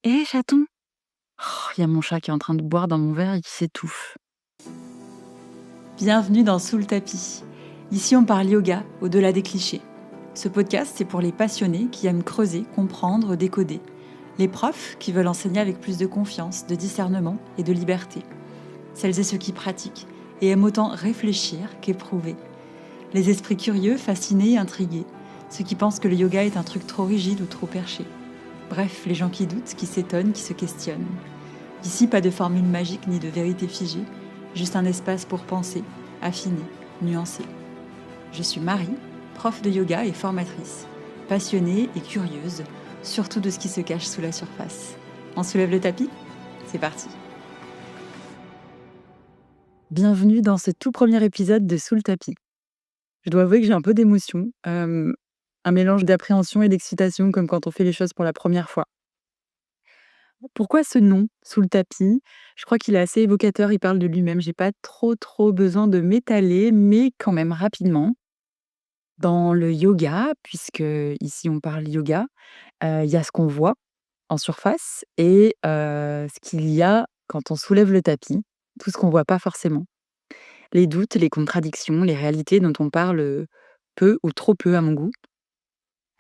Hé chaton! Il y a mon chat qui est en train de boire dans mon verre et qui s'étouffe. Bienvenue dans Sous le tapis. Ici, on parle yoga au-delà des clichés. Ce podcast, c'est pour les passionnés qui aiment creuser, comprendre, décoder. Les profs qui veulent enseigner avec plus de confiance, de discernement et de liberté. Celles et ceux qui pratiquent et aiment autant réfléchir qu'éprouver. Les esprits curieux, fascinés, intrigués. Ceux qui pensent que le yoga est un truc trop rigide ou trop perché. Bref, les gens qui doutent, qui s'étonnent, qui se questionnent. Ici, pas de formule magique ni de vérité figée, juste un espace pour penser, affiner, nuancer. Je suis Marie, prof de yoga et formatrice, passionnée et curieuse, surtout de ce qui se cache sous la surface. On soulève le tapis? C'est parti. Bienvenue dans ce tout premier épisode de Sous le tapis. Je dois avouer que j'ai un peu d'émotion, un mélange d'appréhension et d'excitation comme quand on fait les choses pour la première fois. Pourquoi ce nom, Sous le tapis? Je crois qu'il est assez évocateur, il parle de lui-même. J'ai pas trop besoin de m'étaler, mais quand même rapidement. Dans le yoga, puisque ici on parle yoga, il y a ce qu'on voit en surface et ce qu'il y a quand on soulève le tapis, tout ce qu'on voit pas forcément. Les doutes, les contradictions, les réalités dont on parle, peu ou trop peu à mon goût.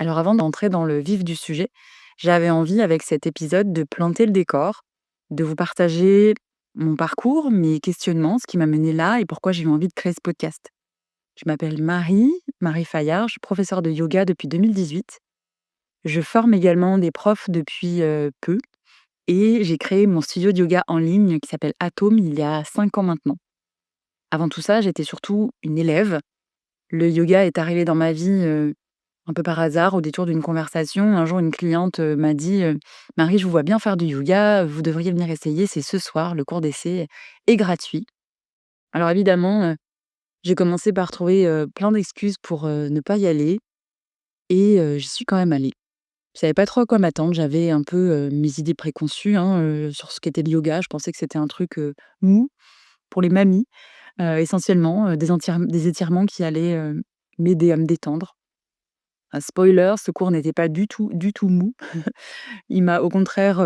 Alors avant d'entrer dans le vif du sujet, j'avais envie avec cet épisode de planter le décor, de vous partager mon parcours, mes questionnements, ce qui m'a mené là et pourquoi j'ai eu envie de créer ce podcast. Je m'appelle Marie Fayard, je suis professeure de yoga depuis 2018. Je forme également des profs depuis, peu et j'ai créé mon studio de yoga en ligne qui s'appelle Atome il y a 5 ans maintenant. Avant tout ça, j'étais surtout une élève. Le yoga est arrivé dans ma vie, un peu par hasard, au détour d'une conversation. Un jour, une cliente, m'a dit, «Marie, je vous vois bien faire du yoga, vous devriez venir essayer, c'est ce soir, le cours d'essai est gratuit». Alors évidemment, j'ai commencé par trouver, plein d'excuses pour, ne pas y aller et j'y suis quand même allée. Je savais pas trop à quoi m'attendre, j'avais un peu, mes idées préconçues, hein, sur ce qu'était le yoga. Je pensais que c'était un truc, mou pour les mamies, essentiellement, des étirements qui allaient, m'aider à me détendre. Spoiler, ce cours n'était pas du tout mou. Il m'a au contraire,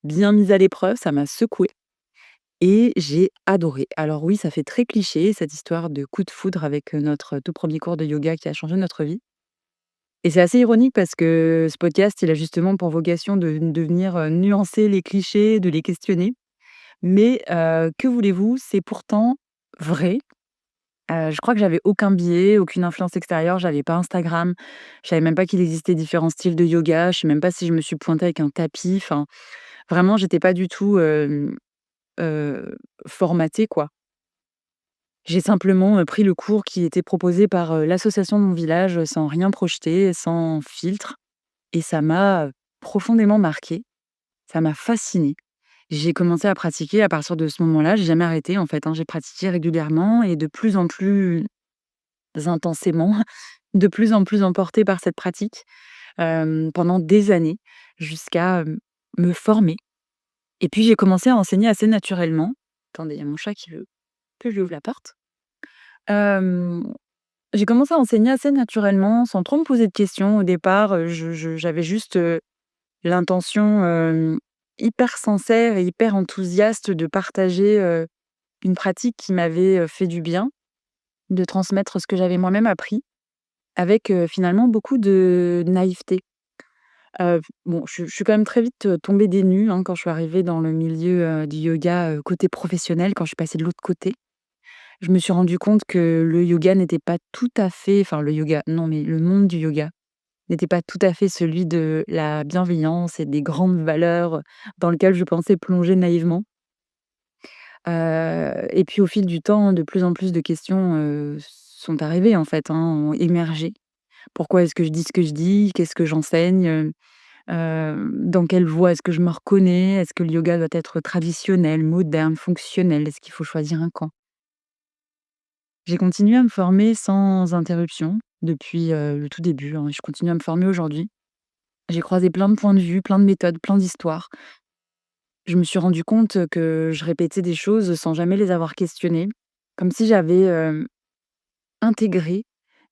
bien mise à l'épreuve, ça m'a secouée et j'ai adoré. Alors oui, ça fait très cliché cette histoire de coup de foudre avec, notre tout premier cours de yoga qui a changé notre vie et c'est assez ironique parce que ce podcast, il a justement pour vocation de venir, nuancer les clichés, de les questionner. Mais, que voulez-vous? C'est pourtant vrai. Je crois que j'avais aucun biais, aucune influence extérieure, j'avais pas Instagram. Je savais même pas qu'il existait différents styles de yoga. Je sais même pas si je me suis pointée avec un tapis. Enfin, vraiment, j'étais pas du tout, formatée, quoi. J'ai simplement, pris le cours qui était proposé par, l'association de mon village, sans rien projeter, sans filtre et ça m'a, profondément marquée. Ça m'a fascinée. J'ai commencé à pratiquer à partir de ce moment-là, j'ai jamais arrêté, en fait, hein. J'ai pratiqué régulièrement et de plus en plus intensément, de plus en plus emportée par cette pratique, pendant des années jusqu'à, me former et puis j'ai commencé à enseigner assez naturellement. Attendez, il y a mon chat qui veut que je lui ouvre la porte. Hem, j'ai commencé à enseigner assez naturellement, sans trop me poser de questions au départ, j'avais juste, l'intention, hyper sincère et hyper enthousiaste de partager, une pratique qui m'avait, fait du bien, de transmettre ce que j'avais moi-même appris avec, finalement beaucoup de naïveté. Bon, je suis quand même très vite, tombée des nues, hein, quand je suis arrivée dans le milieu, du yoga, côté professionnel, quand je suis passée de l'autre côté. Je me suis rendu compte que le yoga n'était pas tout à fait enfin le yoga, non, mais le monde du yoga n'était pas tout à fait celui de la bienveillance et des grandes valeurs, dans lequel je pensais plonger naïvement. Et puis au fil du temps, de plus en plus de questions, sont arrivées en fait, hein, ont émergé. Pourquoi est-ce que je dis ce que je dis? Qu'est-ce que j'enseigne? Dans quelle voie est-ce que je me reconnais? Est-ce que le yoga doit être traditionnel, moderne, fonctionnel? Est-ce qu'il faut choisir un camp? J'ai continué à me former sans interruption depuis, le tout début, hein, et je continue à me former aujourd'hui. J'ai croisé plein de points de vue, plein de méthodes, plein d'histoires. Je me suis rendu compte, que je répétais des choses sans jamais les avoir questionnées, comme si j'avais, intégré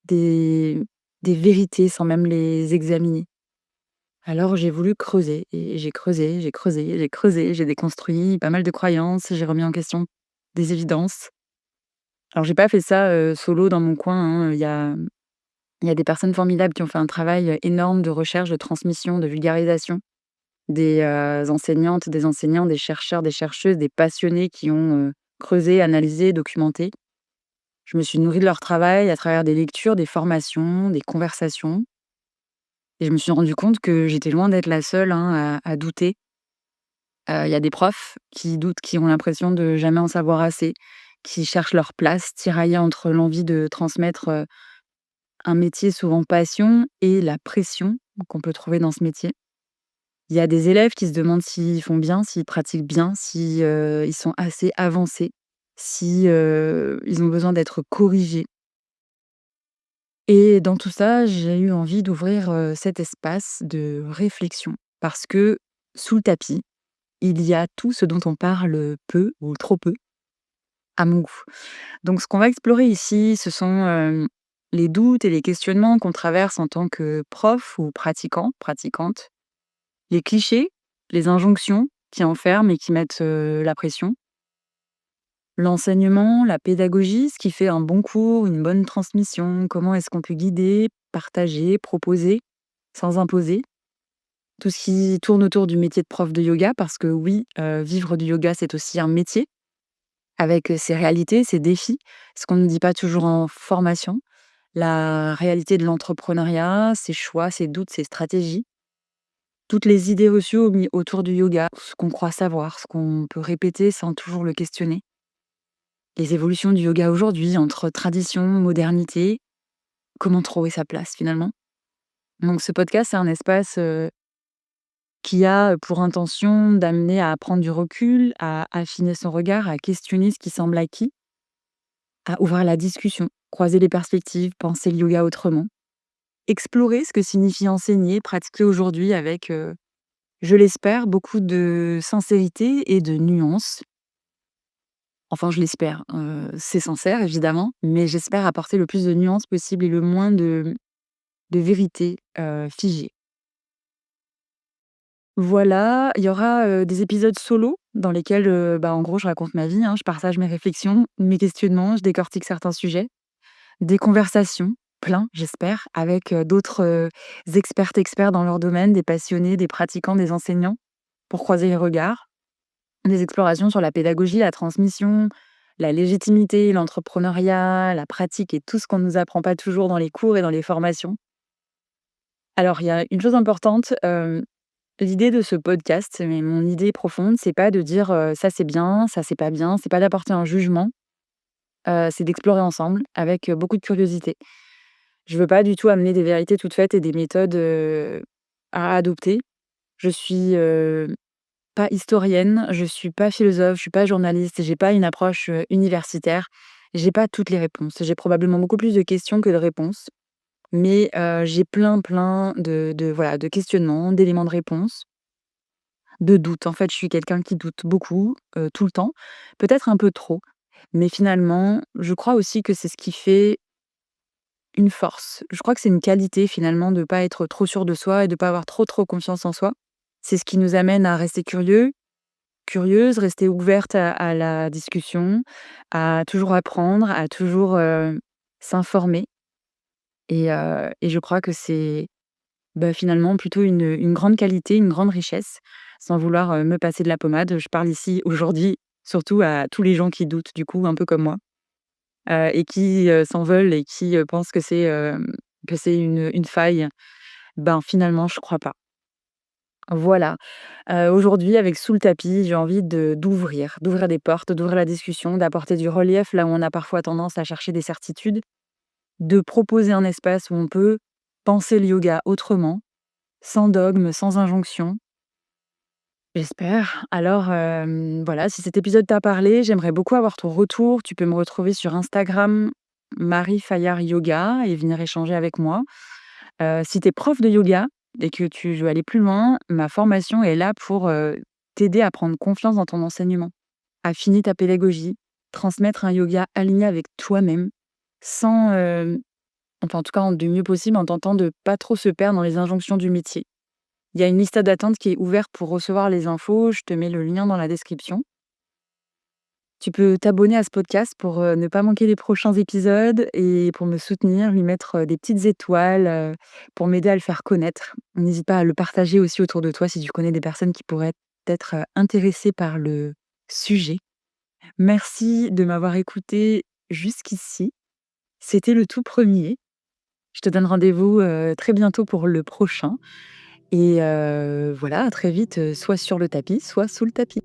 des des vérités sans même les examiner. Alors j'ai voulu creuser et j'ai creusé, j'ai creusé, j'ai creusé, j'ai déconstruit pas mal de croyances, j'ai remis en question des évidences. Alors j'ai pas fait ça, solo dans mon coin, hein, il y a des personnes formidables qui ont fait un travail, énorme de recherche, de transmission, de vulgarisation. Des, enseignantes, des enseignants, des chercheurs, des chercheuses, des passionnés qui ont, creusé, analysé, documenté. Je me suis nourrie de leur travail à travers des lectures, des formations, des conversations et je me suis rendue compte que j'étais loin d'être la seule, hein, à douter. Il y a des profs qui doutent, qui ont l'impression de jamais en savoir assez, qui cherchent leur place, tiraillés entre l'envie de transmettre, un métier souvent passion et la pression qu'on peut trouver dans ce métier. Il y a des élèves qui se demandent s'ils font bien, s'ils pratiquent bien, si, ils sont assez avancés, si, ils ont besoin d'être corrigés et dans tout ça, j'ai eu envie d'ouvrir, cet espace de réflexion parce que sous le tapis, il y a tout ce dont on parle peu ou trop peu, à mon goût. Donc ce qu'on va explorer ici, ce sont, les doutes et les questionnements qu'on traverse en tant que prof ou pratiquant, pratiquante, les clichés, les injonctions qui enferment et qui mettent, la pression, l'enseignement, la pédagogie, ce qui fait un bon cours, une bonne transmission, comment est-ce qu'on peut guider, partager, proposer, sans imposer. Tout ce qui tourne autour du métier de prof de yoga parce que oui, vivre du yoga, c'est aussi un métier avec, ses réalités, ses défis, ce qu'on ne dit pas toujours en formation. La réalité de l'entrepreneuriat, ses choix, ses doutes, ses stratégies. Toutes les idées reçues autour du yoga, ce qu'on croit savoir, ce qu'on peut répéter sans toujours le questionner. Les évolutions du yoga aujourd'hui entre tradition, modernité, comment trouver sa place finalement. Donc ce podcast, c'est un espace qui a pour intention d'amener à prendre du recul, à affiner son regard, à questionner ce qui semble acquis, à ouvrir la discussion, croiser les perspectives, penser le yoga autrement, explorer ce que signifie enseigner, pratiquer aujourd'hui avec, je l'espère, beaucoup de sincérité et de nuances. Enfin, je l'espère, c'est sincère évidemment, mais j'espère apporter le plus de nuances possible et le moins de vérité, figée. Voilà, il y aura, des épisodes solo dans lesquels, en gros, je raconte ma vie, hein, je partage mes réflexions, mes questionnements, je décortique certains sujets. Des conversations, plein, j'espère, avec, d'autres, expertes, experts dans leur domaine, des passionnés, des pratiquants, des enseignants, pour croiser les regards. Des explorations sur la pédagogie, la transmission, la légitimité, l'entrepreneuriat, la pratique et tout ce qu'on ne nous apprend pas toujours dans les cours et dans les formations. Alors, il y a une chose importante, l'idée de ce podcast, mais mon idée profonde, c'est pas de dire, «Ça c'est bien, ça c'est pas bien», c'est pas d'apporter un jugement, c'est d'explorer ensemble avec, beaucoup de curiosité. Je veux pas du tout amener des vérités toutes faites et des méthodes, à adopter. Je suis, pas historienne, je suis pas philosophe, je suis pas journaliste, j'ai pas une approche, universitaire. J'ai pas toutes les réponses. J'ai probablement beaucoup plus de questions que de réponses, mais j'ai plein de voilà, de questionnements, d'éléments de réponse, de doutes. En fait, je suis quelqu'un qui doute beaucoup, tout le temps, peut-être un peu trop, mais finalement, je crois aussi que c'est ce qui fait une force. Je crois que c'est une qualité finalement de pas être trop sûr de soi et de pas avoir trop confiance en soi. C'est ce qui nous amène à rester curieux, curieuse, rester ouverte à la discussion, à toujours apprendre, à toujours, s'informer et je crois que c'est, finalement plutôt une grande qualité, une grande richesse, sans vouloir, me passer de la pommade. Je parle ici aujourd'hui surtout à tous les gens qui doutent du coup, un peu comme moi, et qui, s'en veulent et qui, pensent que c'est une faille. Ben, finalement, je crois pas. Voilà. Aujourd'hui, avec Sous le tapis, j'ai envie d'ouvrir des portes, d'ouvrir la discussion, d'apporter du relief là où on a parfois tendance à chercher des certitudes, de proposer un espace où on peut penser le yoga autrement, sans dogme, sans injonction, j'espère. Alors, voilà, si cet épisode t'a parlé, j'aimerais beaucoup avoir ton retour. Tu peux me retrouver sur Instagram, Marie Fayard Yoga et venir échanger avec moi. Si tu es prof de yoga et que tu veux aller plus loin, ma formation est là pour, t'aider à prendre confiance dans ton enseignement, affiner ta pédagogie, transmettre un yoga aligné avec toi-même, sans, enfin en tout cas du mieux possible en tentant de pas trop se perdre dans les injonctions du métier. Il y a une liste d'attente qui est ouverte pour recevoir les infos. Je te mets le lien dans la description. Tu peux t'abonner à ce podcast pour ne pas manquer les prochains épisodes et pour me soutenir, lui mettre des petites étoiles pour m'aider à le faire connaître. N'hésite pas à le partager aussi autour de toi si tu connais des personnes qui pourraient être intéressées par le sujet. Merci de m'avoir écouté jusqu'ici. C'était le tout premier. Je te donne rendez-vous très bientôt pour le prochain. Et voilà, à très vite, soit sur le tapis, soit sous le tapis.